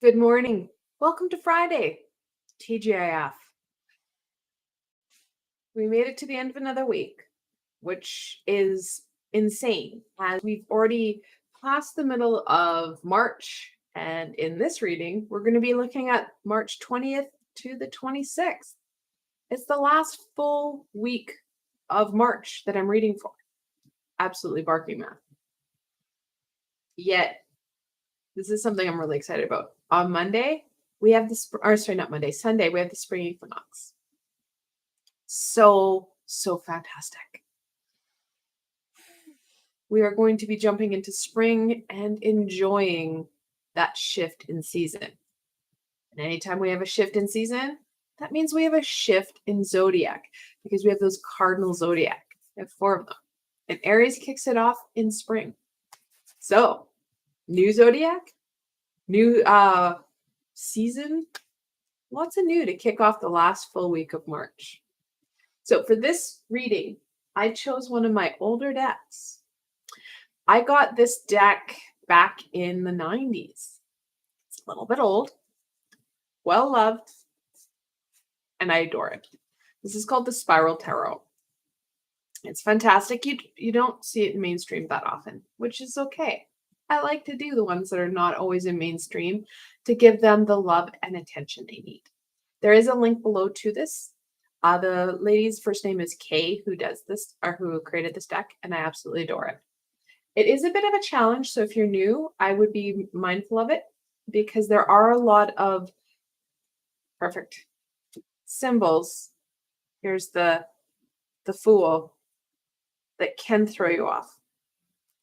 Good morning. Welcome to Friday, TGIF. We made it to the end of another week, which is insane as we've already passed the middle of March. And in this reading, we're going to be looking at March 20th to the 26th. It's the last full week of March that I'm reading for. Absolutely barking math. Yet, this is something I'm really excited about. On Monday, we have Sunday, we have the spring equinox. So fantastic. We are going to be jumping into spring and enjoying that shift in season. And anytime we have a shift in season, that means we have a shift in zodiac because we have those cardinal zodiac. We have 4 of them. And Aries kicks it off in spring. So, new zodiac, new season, lots of new to kick off the last full week of March. So for this reading, I chose one of my older decks. I got this deck back in the 90s. It's a little bit old, well loved, and I adore it. This is called the Spiral Tarot. It's fantastic. You don't see it in mainstream that often, which is okay. I like to do the ones that are not always in mainstream to give them the love and attention they need. There is a link below to this. The lady's first name is Kay, who does this or who created this deck, and I absolutely adore it. It is a bit of a challenge, so if you're new, I would be mindful of it because there are a lot of perfect symbols. Here's the Fool that can throw you off.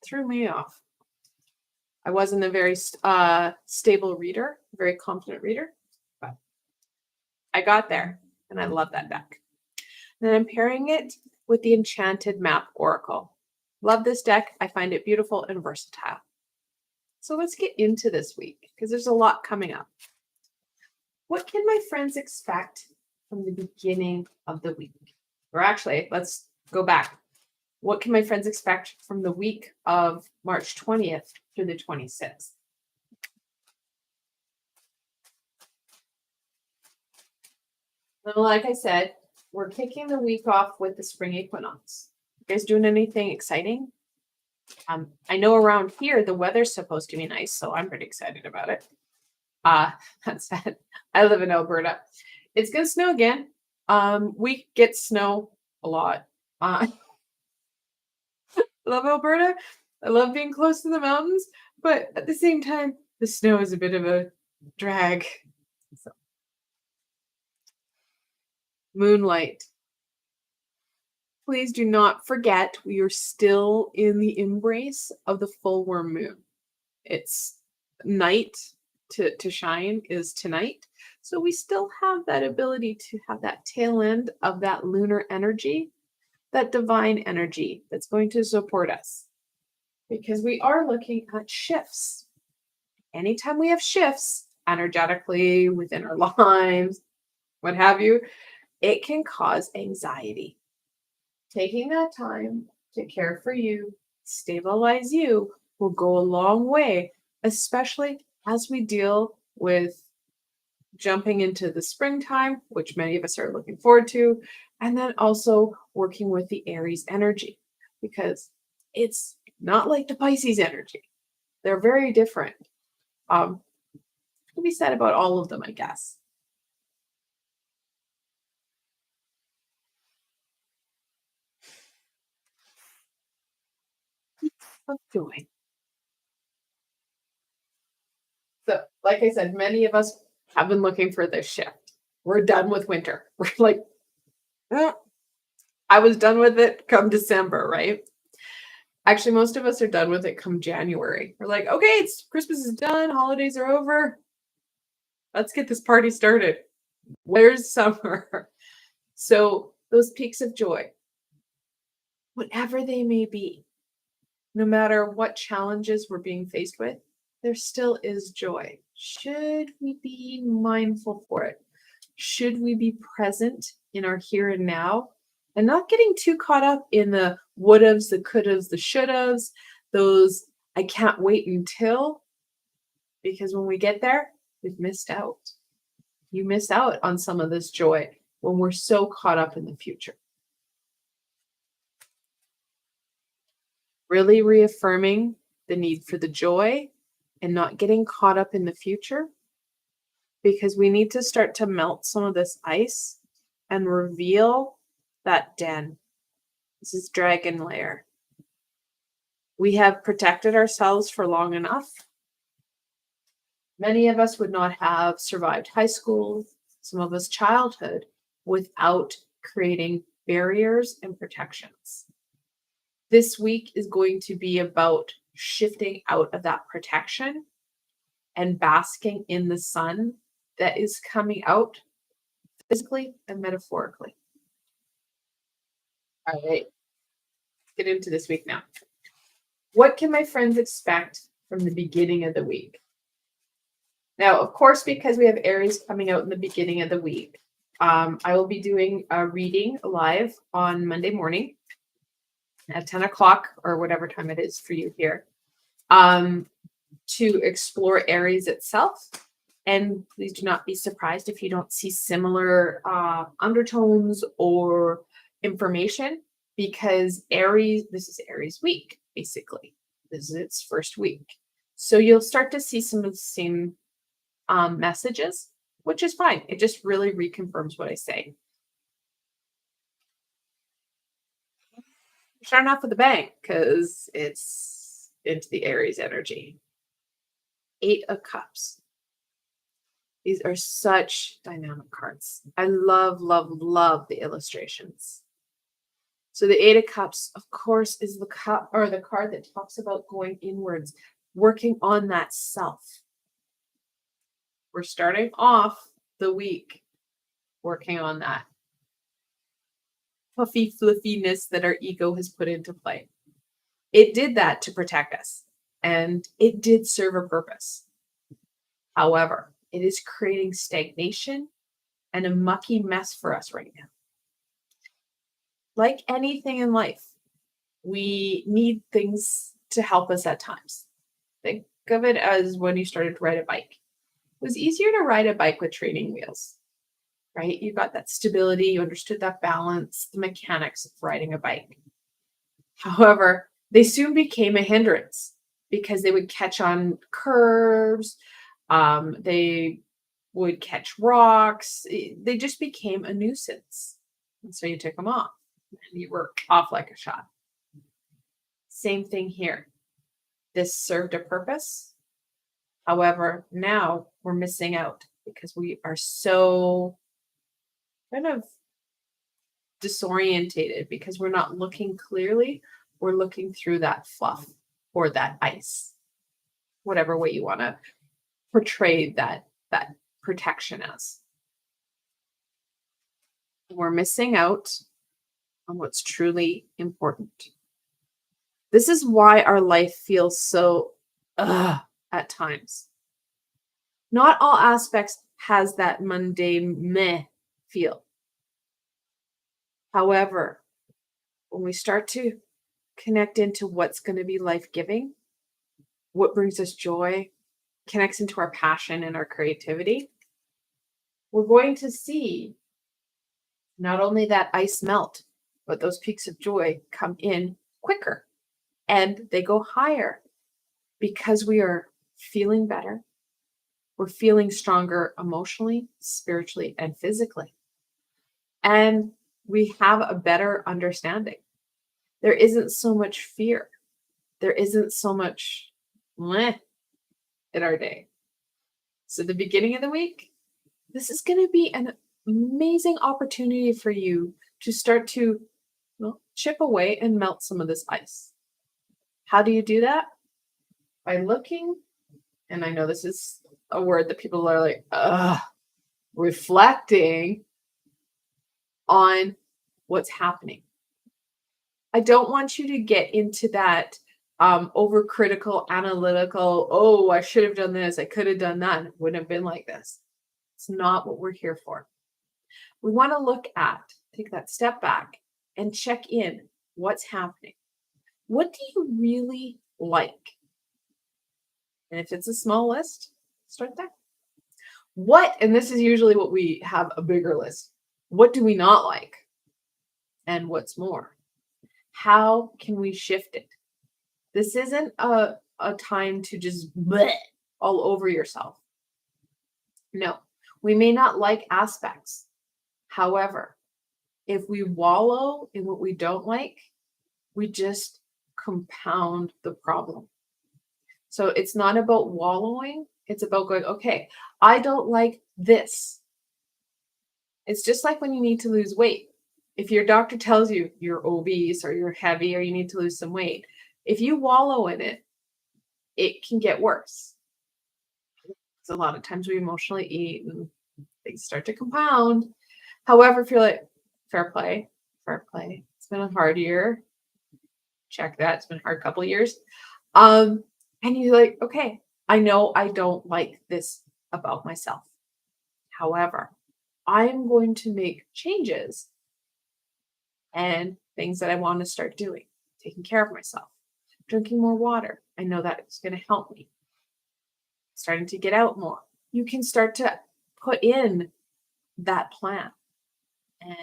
Threw me off. I wasn't a very stable reader, very confident reader, but I got there, and I love that deck. Then I'm pairing it with the Enchanted Map Oracle. Love this deck. I find it beautiful and versatile. So let's get into this week because there's a lot coming up. What can my friends expect from the beginning of the week? Or actually, let's go back. What can my friends expect from the week of March 20th through the 26th? Well, like I said, we're kicking the week off with the spring equinox. You guys doing anything exciting? I know around here the weather's supposed to be nice, so I'm pretty excited about it. That said, I live in Alberta. It's gonna snow again. We get snow a lot. I love Alberta. I love being close to the mountains, but at the same time, the snow is a bit of a drag. So. Moonlight. Please do not forget we are still in the embrace of the full worm moon. It's night to shine is tonight. So we still have that ability to have that tail end of that lunar energy, that divine energy that's going to support us. Because we are looking at shifts. Anytime we have shifts energetically within our lives, what have you, it can cause anxiety. Taking that time to care for you, stabilize you, will go a long way, especially as we deal with jumping into the springtime, which many of us are looking forward to, and then also working with the Aries energy, because it's not like the Pisces energy. They're very different. Can be said about all of them, I guess. Of doing. So, like I said, many of us have been looking for this shift. We're done with winter. We're like, I was done with it come December, right? Actually, most of us are done with it come January. We're like, okay, it's Christmas is done, holidays are over. Let's get this party started. Where's summer? So those peaks of joy, whatever they may be, no matter what challenges we're being faced with, there still is joy. Should we be mindful for it? Should we be present in our here and now and not getting too caught up in the would-haves, the could-haves, the should-haves, those I can't wait until, because when we get there, we've missed out. You miss out on some of this joy when we're so caught up in the future. Really reaffirming the need for the joy and not getting caught up in the future, because we need to start to melt some of this ice and reveal that den. This is dragon lair. We have protected ourselves for long enough. Many of us would not have survived high school, some of us childhood, without creating barriers and protections. This week is going to be about shifting out of that protection and basking in the sun that is coming out physically and metaphorically. All right, let's get into this week now. What can my friends expect from the beginning of the week? Now, of course, because we have Aries coming out in the beginning of the week, I will be doing a reading live on Monday morning at 10 o'clock or whatever time it is for you here, to explore Aries itself. And please do not be surprised if you don't see similar undertones or information, because Aries, this is Aries week, basically. This is its first week. So you'll start to see some of the same messages, which is fine. It just really reconfirms what I say. Starting off with a bang because it's into the Aries energy. 8 of Cups. These are such dynamic cards. I love, love, love the illustrations. So the 8 of Cups, of course, is the cup or the card that talks about going inwards, working on that self. We're starting off the week working on that puffy fluffiness that our ego has put into play. It did that to protect us, and it did serve a purpose. However, it is creating stagnation and a mucky mess for us right now. Like anything in life, we need things to help us at times. Think of it as when you started to ride a bike. It was easier to ride a bike with training wheels, right? You got that stability, you understood that balance, the mechanics of riding a bike. However, they soon became a hindrance because they would catch on curves, they would catch rocks. They just became a nuisance. And so you took them off and you were off like a shot. Same thing here. This served a purpose. However, now we're missing out because we are so kind of disorientated because we're not looking clearly. We're looking through that fluff or that ice, whatever way you want to portray that protection as. We're missing out on what's truly important. This is why our life feels so at times. Not all aspects has that mundane meh feel. However, when we start to connect into what's going to be life-giving, what brings us joy, connects into our passion and our creativity, we're going to see not only that ice melt, but those peaks of joy come in quicker and they go higher because we are feeling better. We're feeling stronger emotionally, spiritually, and physically. And we have a better understanding. There isn't so much fear. There isn't so much meh in our day. So the beginning of the week, this is going to be an amazing opportunity for you to start to chip away and melt some of this ice. How do you do that? By looking, and I know this is a word that people are like, reflecting on what's happening. I don't want you to get into that overcritical, analytical, oh, I should have done this, I could have done that, it wouldn't have been like this. It's not what we're here for. We want to look at, take that step back and check in what's happening. What do you really like? And if it's a small list, start there. And this is usually what we have a bigger list. What do we not like? And what's more? How can we shift it? This isn't a time to just bleh all over yourself. No, we may not like aspects. However, if we wallow in what we don't like, we just compound the problem. So it's not about wallowing. It's about going, okay, I don't like this. It's just like when you need to lose weight. If your doctor tells you you're obese or you're heavy or you need to lose some weight, if you wallow in it, it can get worse. So a lot of times we emotionally eat and things start to compound. However, if you're like, fair play, it's been a hard year. Check that. It's been a hard couple of years. And you're like, okay, I know I don't like this about myself. However, I'm going to make changes and things that I want to start doing, taking care of myself, drinking more water. I know that it's going to help me. Starting to get out more. You can start to put in that plan. And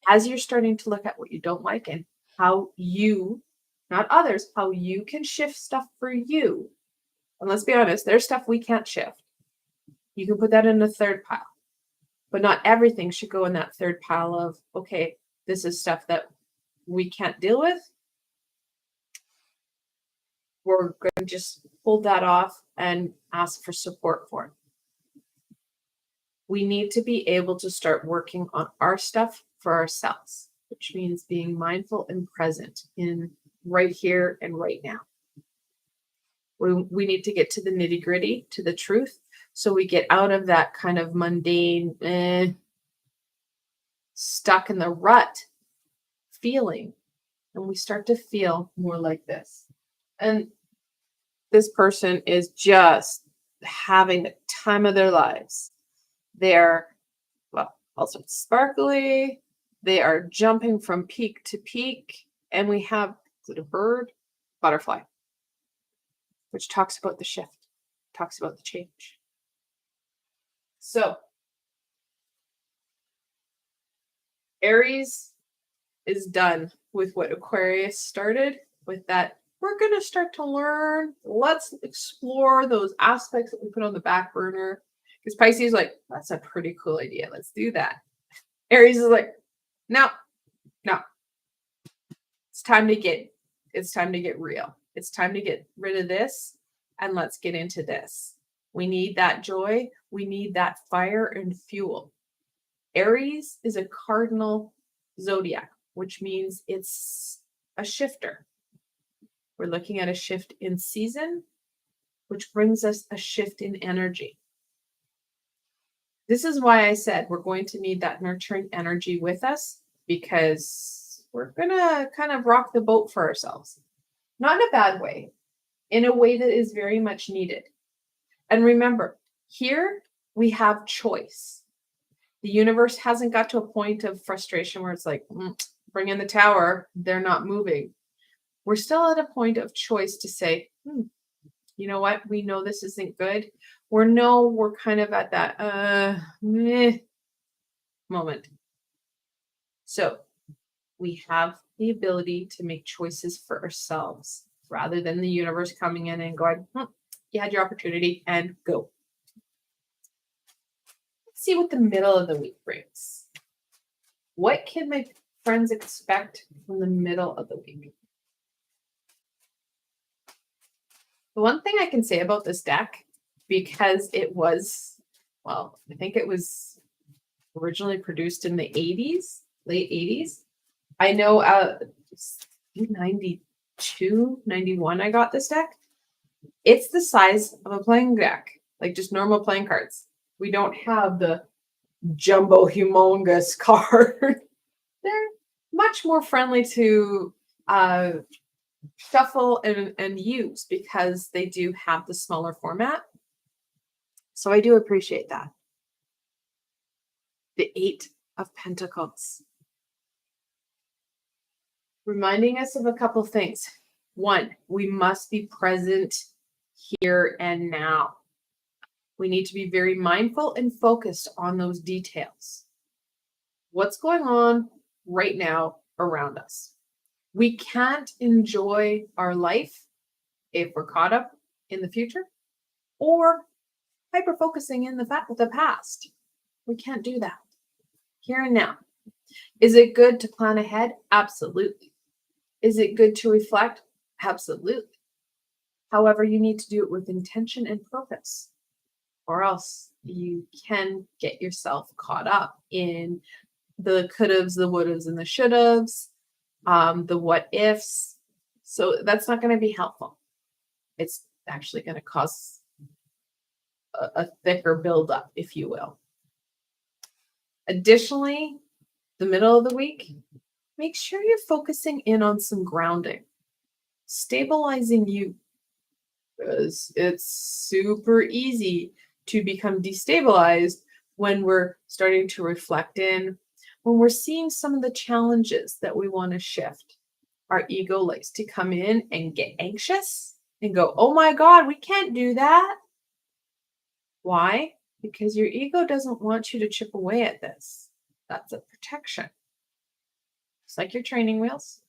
as you're starting to look at what you don't like and how you, not others, how you can shift stuff for you. And let's be honest, there's stuff we can't shift. You can put that in a third pile. But not everything should go in that third pile of, okay, this is stuff that we can't deal with. We're going to just hold that off and ask for support for it. We need to be able to start working on our stuff for ourselves, which means being mindful and present in right here and right now. We need to get to the nitty gritty, to the truth, so we get out of that kind of mundane, stuck in the rut feeling, and we start to feel more like this. And this person is just having the time of their lives. They're, well, also sparkly. They are jumping from peak to peak. And we have the bird, butterfly, which talks about the shift, talks about the change. So Aries is done with what Aquarius started with that. We're going to start to learn. Let's explore those aspects that we put on the back burner. Because Pisces is like, that's a pretty cool idea. Let's do that. Aries is like, no. It's time to get real. It's time to get rid of this and let's get into this. We need that joy. We need that fire and fuel. Aries is a cardinal zodiac, which means it's a shifter. We're looking at a shift in season, which brings us a shift in energy. This is why I said we're going to need that nurturing energy with us, because we're going to kind of rock the boat for ourselves. Not in a bad way, in a way that is very much needed. And remember, here we have choice. The universe hasn't got to a point of frustration where it's like, bring in the tower, they're not moving. We're still at a point of choice to say, you know what? We know this isn't good. We're kind of at that moment. So we have the ability to make choices for ourselves rather than the universe coming in and going, you had your opportunity and go. Let's see what the middle of the week brings. What can my friends expect from the middle of the week? The one thing I can say about this deck, because it was, I think it was originally produced in the 80s, late 80s. I know 92, 91 I got this deck. It's the size of a playing deck, like just normal playing cards. We don't have the jumbo humongous card. They're much more friendly to shuffle and use because they do have the smaller format. So I do appreciate that. The 8 of Pentacles. Reminding us of a couple things. One, we must be present here and now. We need to be very mindful and focused on those details. What's going on right now around us? We can't enjoy our life if we're caught up in the future or hyper focusing in the past. We can't do that. Here and now. Is it good to plan ahead? Absolutely. Is it good to reflect? Absolutely. However, you need to do it with intention and purpose, or else you can get yourself caught up in the could-haves, the would-haves, and the should-haves, the what ifs. So that's not going to be helpful. It's actually going to cause a thicker buildup, if you will. Additionally, the middle of the week, make sure you're focusing in on some grounding, stabilizing you, because it's super easy to become destabilized when we're starting to reflect in, when we're seeing some of the challenges that we want to shift. Our ego likes to come in and get anxious and go, oh my God, we can't do that. Why? Because your ego doesn't want you to chip away at this. That's a protection. It's like your training wheels.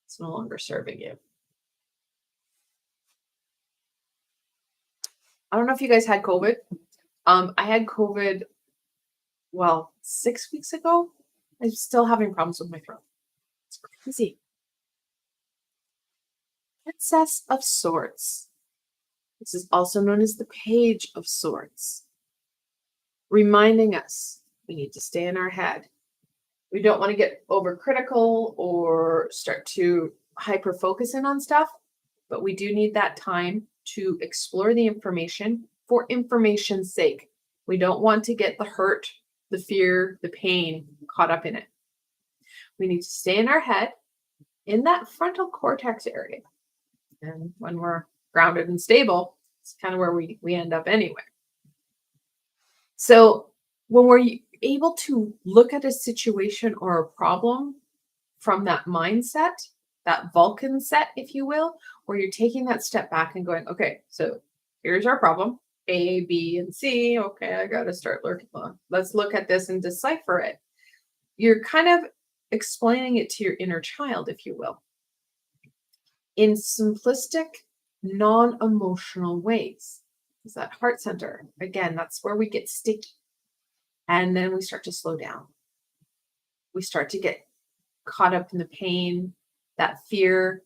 It's no longer serving you. I don't know if you guys had COVID. I had COVID, 6 weeks ago. I'm still having problems with my throat. It's crazy. Princess of Swords. This is also known as the Page of Swords. Reminding us we need to stay in our head. We don't want to get overcritical or start to hyper focus in on stuff, but we do need that time to explore the information for information's sake. We don't want to get the hurt, the fear, the pain caught up in it. We need to stay in our head in that frontal cortex area. And when we're grounded and stable, it's kind of where we end up anyway. So when we're able to look at a situation or a problem from that mindset, that Vulcan set, if you will, where you're taking that step back and going, okay, so here's our problem, A, B, and C. Okay, I got to start looking. Let's look at this and decipher it. You're kind of explaining it to your inner child, if you will, in simplistic, non-emotional ways. Is that heart center? Again, that's where we get sticky. And then we start to slow down. We start to get caught up in the pain. That fear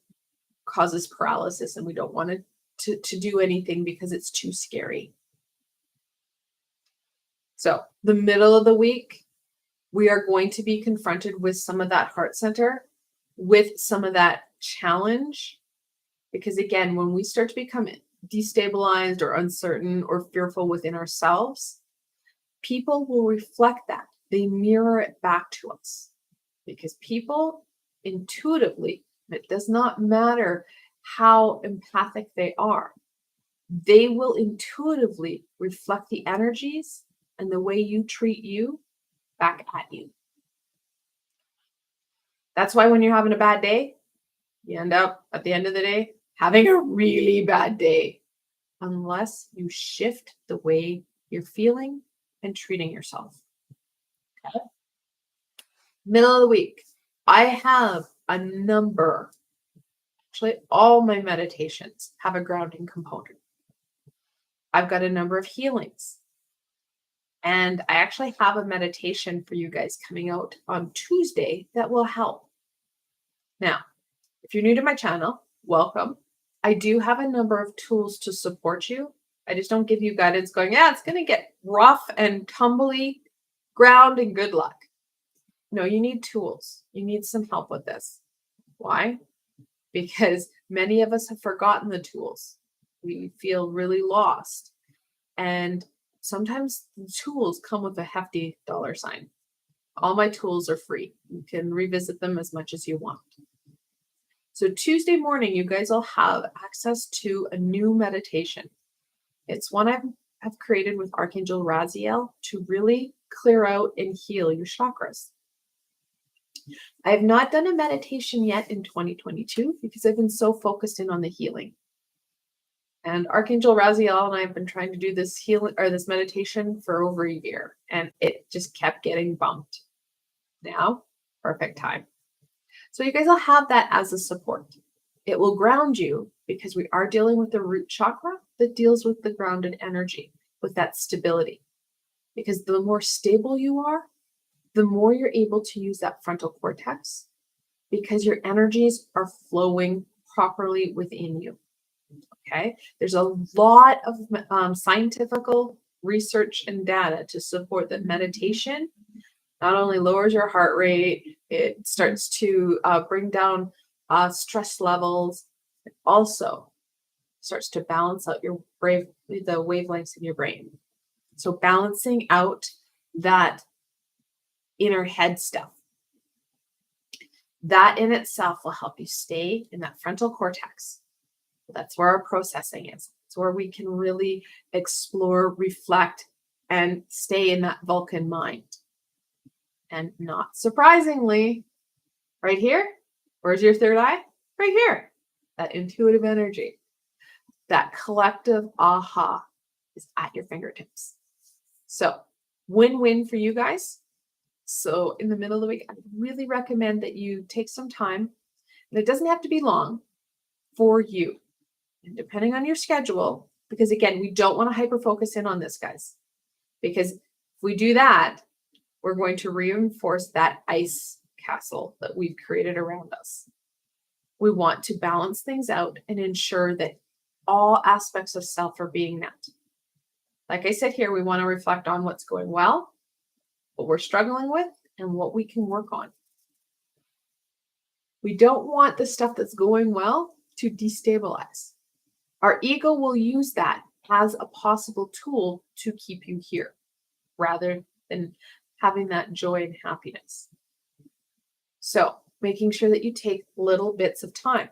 causes paralysis, and we don't want to do anything because it's too scary. So the middle of the week, we are going to be confronted with some of that heart center, with some of that challenge. Because again, when we start to become destabilized or uncertain or fearful within ourselves, people will reflect that. They mirror it back to us. Because people intuitively, it does not matter how empathic they are, they will intuitively reflect the energies and the way you treat you back at you. That's why when you're having a bad day, you end up at the end of the day having a really bad day, unless you shift the way you're feeling and treating yourself. Okay. Middle of the week, I have a number, actually all my meditations have a grounding component. I've got a number of healings. And I actually have a meditation for you guys coming out on Tuesday that will help. Now, if you're new to my channel, welcome. I do have a number of tools to support you. I just don't give you guidance going, yeah, it's going to get rough and tumbly, ground and good luck. No, you need tools. You need some help with this. Why? Because many of us have forgotten the tools. We feel really lost. And sometimes the tools come with a hefty dollar sign. All my tools are free. You can revisit them as much as you want. So Tuesday morning, you guys will have access to a new meditation. It's one I've created with Archangel Raziel to really clear out and heal your chakras. I have not done a meditation yet in 2022 because I've been so focused in on the healing. And Archangel Raziel and I have been trying to do this healing or this meditation for over a year, and it just kept getting bumped. Now, perfect time. So you guys will have that as a support. It will ground you because we are dealing with the root chakra that deals with the grounded energy, with that stability. Because the more stable you are, the more you're able to use that frontal cortex because your energies are flowing properly within you. Okay, there's a lot of scientific research and data to support that meditation not only lowers your heart rate, it starts to bring down stress levels. It also starts to balance out the wavelengths in your brain. So balancing out that inner head stuff. That in itself will help you stay in that frontal cortex. That's where our processing is. It's where we can really explore, reflect, and stay in that Vulcan mind. And not surprisingly, right here, where's your third eye? Right here. That intuitive energy, that collective aha is at your fingertips. So win-win for you guys. So in the middle of the week, I really recommend that you take some time, and it doesn't have to be long, for you. And depending on your schedule, because again, we don't want to hyper-focus in on this, guys. Because if we do that, we're going to reinforce that ice castle that we've created around us. We want to balance things out and ensure that all aspects of self are being met. Like I said here, we want to reflect on what's going well, what we're struggling with, and what we can work on. We don't want the stuff that's going well to destabilize. Our ego will use that as a possible tool to keep you here, rather than having that joy and happiness. So making sure that you take little bits of time.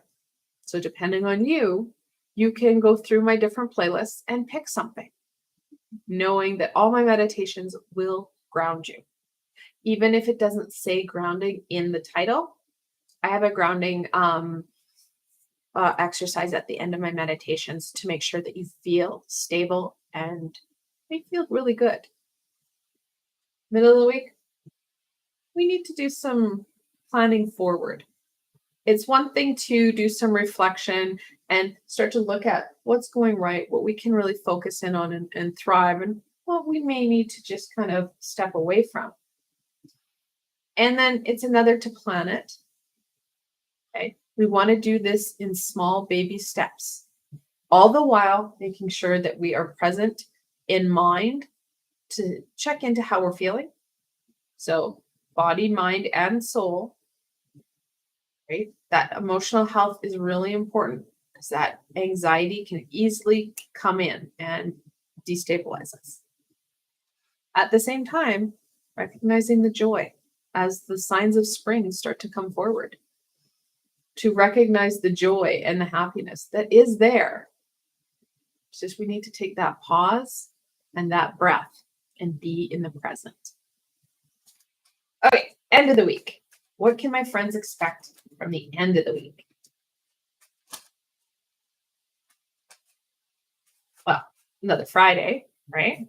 So depending on you, you can go through my different playlists and pick something, knowing that all my meditations will ground you. Even if it doesn't say grounding in the title, I have a grounding exercise at the end of my meditations to make sure that you feel stable and they feel really good. Middle of the week, we need to do some planning forward. It's one thing to do some reflection and start to look at what's going right, what we can really focus in on and thrive, and what we may need to just kind of step away from. And then it's another to plan it. Okay. We want to do this in small baby steps, all the while making sure that we are present in mind to check into how we're feeling. So body, mind, and soul. Right? That emotional health is really important because that anxiety can easily come in and destabilize us. At the same time, recognizing the joy as the signs of spring start to come forward. To recognize the joy and the happiness that is there. It's just we need to take that pause and that breath and be in the present. Okay, end of the week. What can my friends expect from the end of the week? Well, another Friday, right?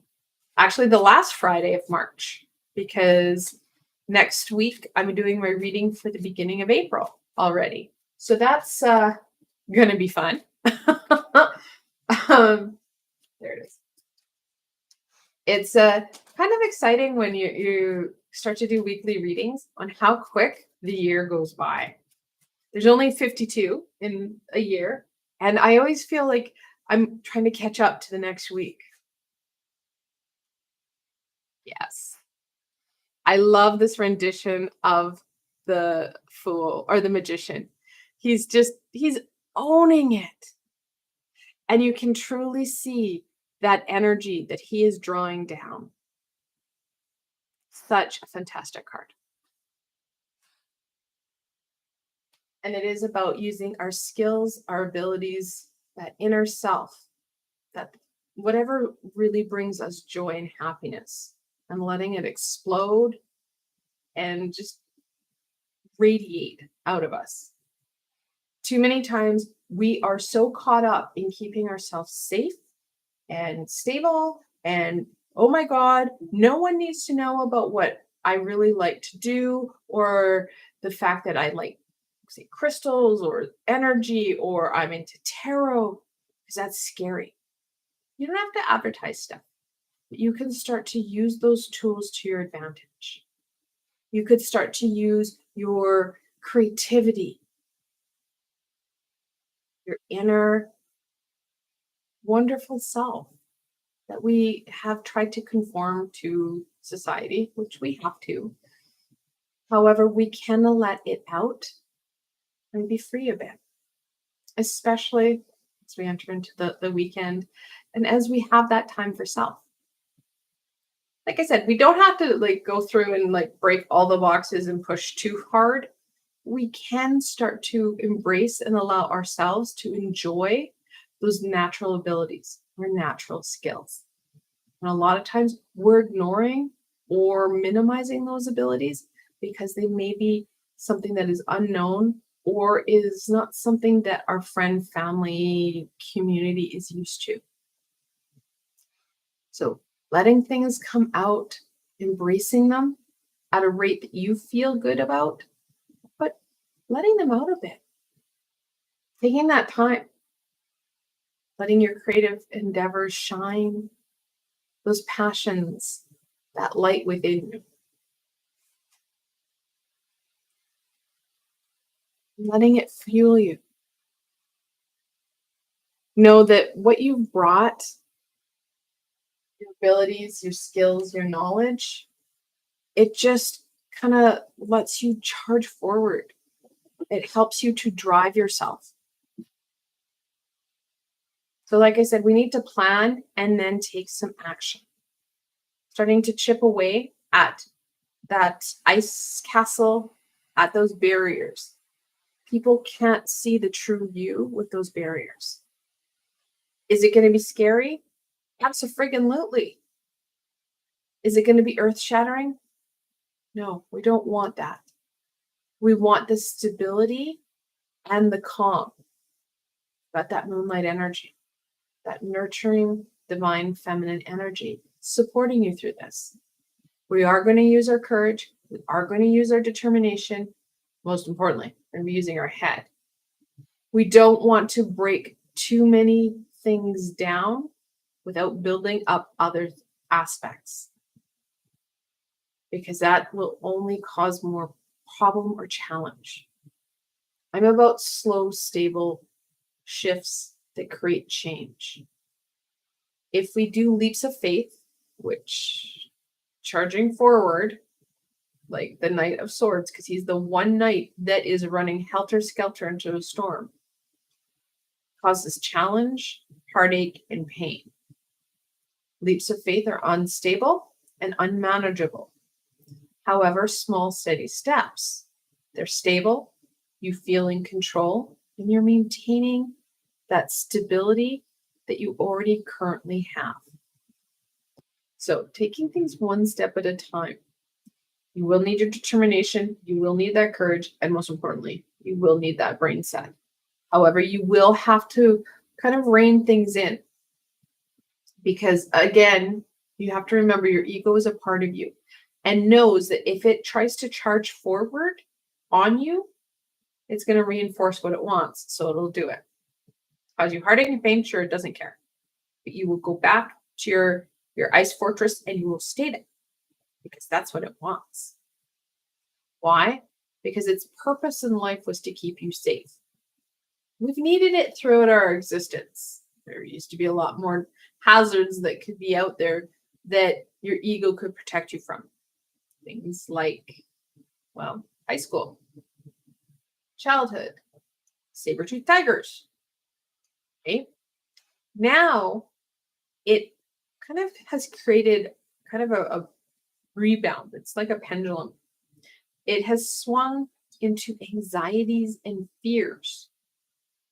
Actually, the last Friday of March, because next week I'm doing my reading for the beginning of April already. So that's going to be fun. There it is. It's kind of exciting when you start to do weekly readings on how quick the year goes by. There's only 52 in a year, and I always feel like I'm trying to catch up to the next week. Yes. I love this rendition of the fool or the magician. He's owning it. And you can truly see that energy that he is drawing down. Such a fantastic card. And it is about using our skills, our abilities, that inner self, that whatever really brings us joy and happiness, and letting it explode and just radiate out of us. Too many times we are so caught up in keeping ourselves safe and stable and, oh my God, no one needs to know about what I really like to do, or the fact that I like, say, crystals or energy, or I'm into tarot, because that's scary. You don't have to advertise stuff, but you can start to use those tools to your advantage. You could start to use your creativity, your inner wonderful self that we have tried to conform to society, which we have to. However, we can let it out and be free of it, especially as we enter into the weekend and as we have that time for self. Like I said, we don't have to like go through and like break all the boxes and push too hard. We can start to embrace and allow ourselves to enjoy those natural abilities or natural skills. And a lot of times we're ignoring or minimizing those abilities because they may be something that is unknown or is not something that our friend, family, community is used to. So letting things come out, embracing them at a rate that you feel good about, but letting them out a bit. Taking that time, letting your creative endeavors shine, those passions, that light within you. Letting it fuel you. Know that what you've brought, your abilities, your skills, your knowledge, it just kind of lets you charge forward. It helps you to drive yourself. So, like I said, we need to plan and then take some action. Starting to chip away at that ice castle, at those barriers. People can't see the true you with those barriers. Is it going to be scary? Absolutely. Is it going to be earth shattering? No, we don't want that. We want the stability and the calm. But that moonlight energy, that nurturing divine feminine energy supporting you through this. We are going to use our courage. We are going to use our determination. Most importantly, we're going to be using our head. We don't want to break too many things down without building up other aspects, because that will only cause more problem or challenge. I'm about slow, stable shifts that create change. If we do leaps of faith, which charging forward, like the Knight of Swords, because he's the one knight that is running helter-skelter into a storm, causes challenge, heartache, and pain. Leaps of faith are unstable and unmanageable. However, small, steady steps, they're stable, you feel in control, and you're maintaining that stability that you already currently have. So taking things one step at a time. You will need your determination, you will need that courage, and most importantly, you will need that brain set. However, you will have to kind of rein things in, because again, you have to remember your ego is a part of you and knows that if it tries to charge forward on you, it's going to reinforce what it wants. So it'll do it. Cause you heartache and pain, sure, it doesn't care. But you will go back to your ice fortress and you will stay there because that's what it wants. Why? Because its purpose in life was to keep you safe. We've needed it throughout our existence. There used to be a lot more hazards that could be out there that your ego could protect you from. Things like, well, high school, childhood, saber-toothed tigers. Okay? Now, it kind of has created kind of a rebound. It's like a pendulum. It has swung into anxieties and fears,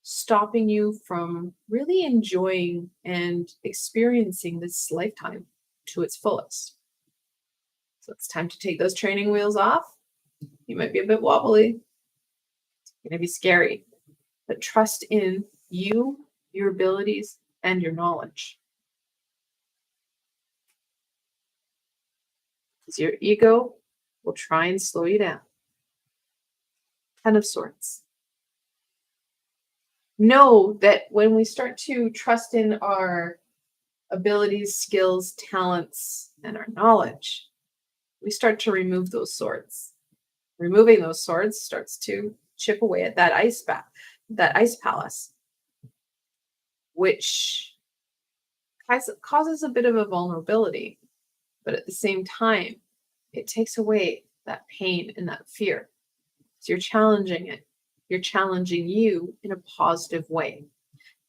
stopping you from really enjoying and experiencing this lifetime to its fullest. So it's time to take those training wheels off. You might be a bit wobbly. It's going to be scary. but trust in you, your abilities, and your knowledge. Because your ego will try and slow you down. Ten of Swords. Know that when we start to trust in our abilities, skills, talents, and our knowledge, we start to remove those swords. Removing those swords starts to chip away at that ice palace, which causes a bit of a vulnerability, but at the same time, it takes away that pain and that fear. So you're challenging it. You're challenging you in a positive way.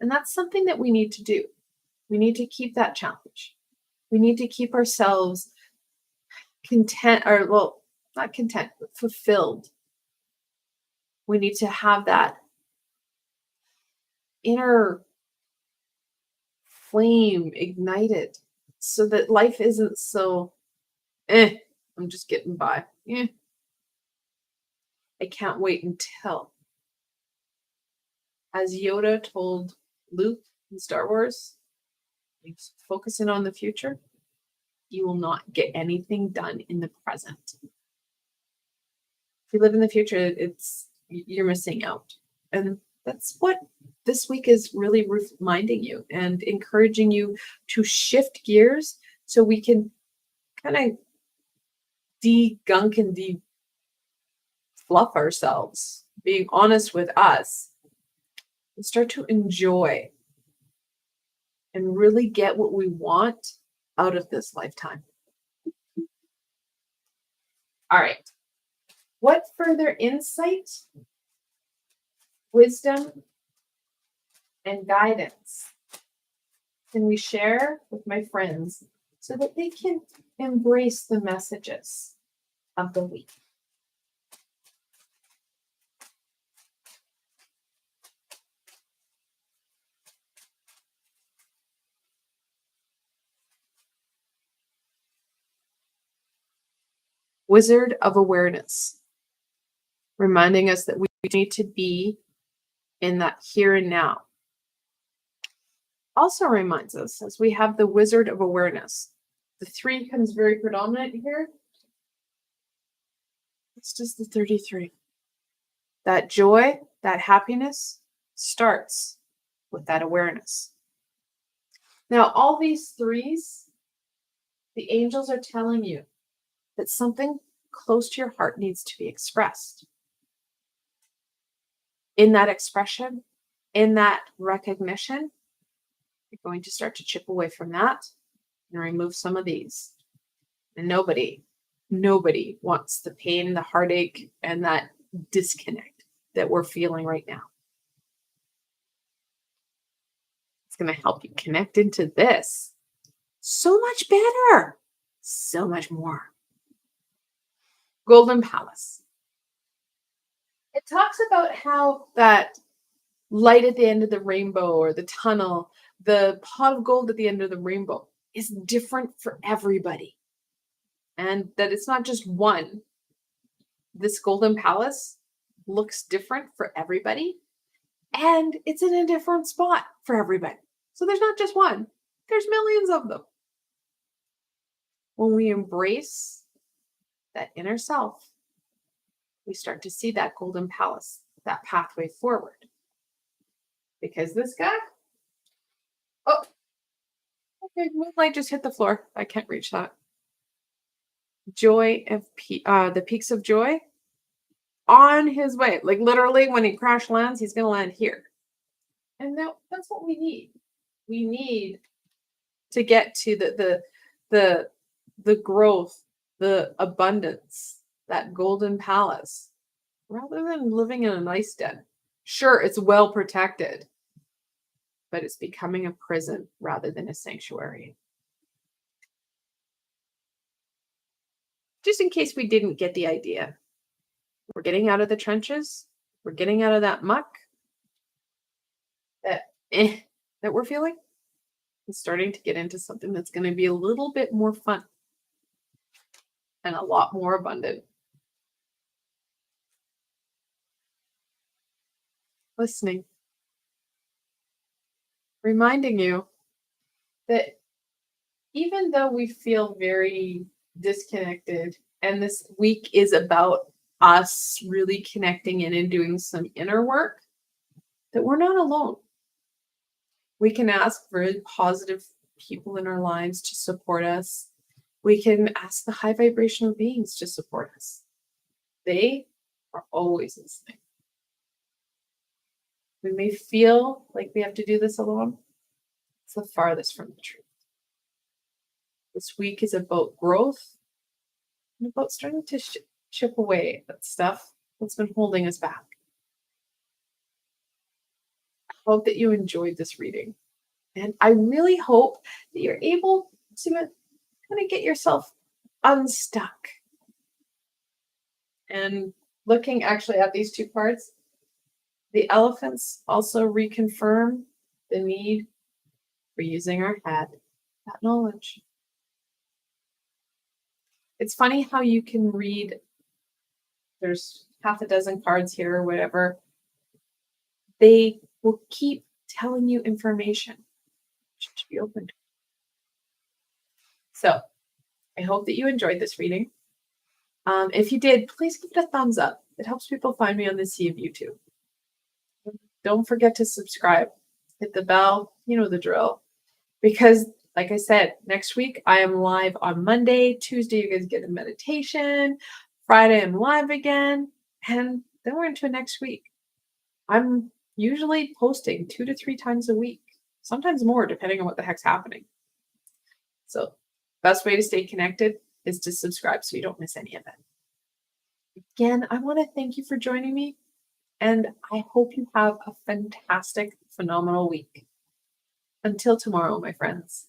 And that's something that we need to do. We need to keep that challenge. We need to keep ourselves content, or well, not content, but fulfilled. We need to have that inner flame ignited so that life isn't so, I'm just getting by. I can't wait until. As Yoda told Luke in Star Wars, focusing on the future, you will not get anything done in the present. If you live in the future, you're missing out. And that's what this week is really reminding you and encouraging you to shift gears so we can kind of de-gunk and de-fluff ourselves, being honest with us, and start to enjoy and really get what we want out of this lifetime. All right. What further insight, wisdom, and guidance can we share with my friends so that they can embrace the messages of the week? Wizard of Awareness, reminding us that we need to be in that here and now. Also reminds us, as we have the Wizard of Awareness, the 3 comes very predominant here. It's just the 33. That joy, that happiness starts with that awareness. Now, all these 3s, the angels are telling you that something close to your heart needs to be expressed. In that expression, in that recognition, you're going to start to chip away from that and remove some of these. And nobody wants the pain, the heartache, and that disconnect that we're feeling right now. It's going to help you connect into this so much better, so much more. Golden Palace. It talks about how that light at the end of the rainbow, or the tunnel, the pot of gold at the end of the rainbow, is different for everybody. And that it's not just one. This Golden Palace looks different for everybody. And it's in a different spot for everybody. So there's not just one. There's millions of them. When we embrace that inner self, we start to see that Golden Palace, that pathway forward. Because this guy, okay, Moonlight just hit the floor. I can't reach that. Joy of the Peaks of Joy, on his way. Like literally, when he crash lands, he's going to land here. And that's what we need. We need to get to the growth, the abundance, that Golden Palace, rather than living in an ice den. Sure, it's well protected, but it's becoming a prison rather than a sanctuary. Just in case we didn't get the idea, we're getting out of the trenches. We're getting out of that muck that we're feeling, and starting to get into something that's going to be a little bit more fun and a lot more abundant. Listening. reminding you that even though we feel very disconnected, and this week is about us really connecting in and doing some inner work, that we're not alone. We can ask very positive people in our lives to support us. We can ask the high vibrational beings to support us. They are always listening. We may feel like we have to do this alone. It's the farthest from the truth. This week is about growth and about starting to chip away at stuff that's been holding us back. I hope that you enjoyed this reading. And I really hope that you're able to kind of get yourself unstuck. And looking actually at these two cards, the elephants also reconfirm the need for using our head, that knowledge. It's funny how you can read, there's half a dozen cards here or whatever. They will keep telling you information. You should be open to it. So I hope that you enjoyed this reading. If you did, please give it a thumbs up. It helps people find me on the sea of YouTube. Don't forget to subscribe. Hit the bell. You know the drill. Because, like I said, next week I am live on Monday. Tuesday, you guys get a meditation. Friday, I'm live again. And then we're into next week. I'm usually posting 2 to 3 times a week, sometimes more, depending on what the heck's happening. So, best way to stay connected is to subscribe so you don't miss any of it. Again, I want to thank you for joining me, and I hope you have a fantastic, phenomenal week. Until tomorrow, my friends.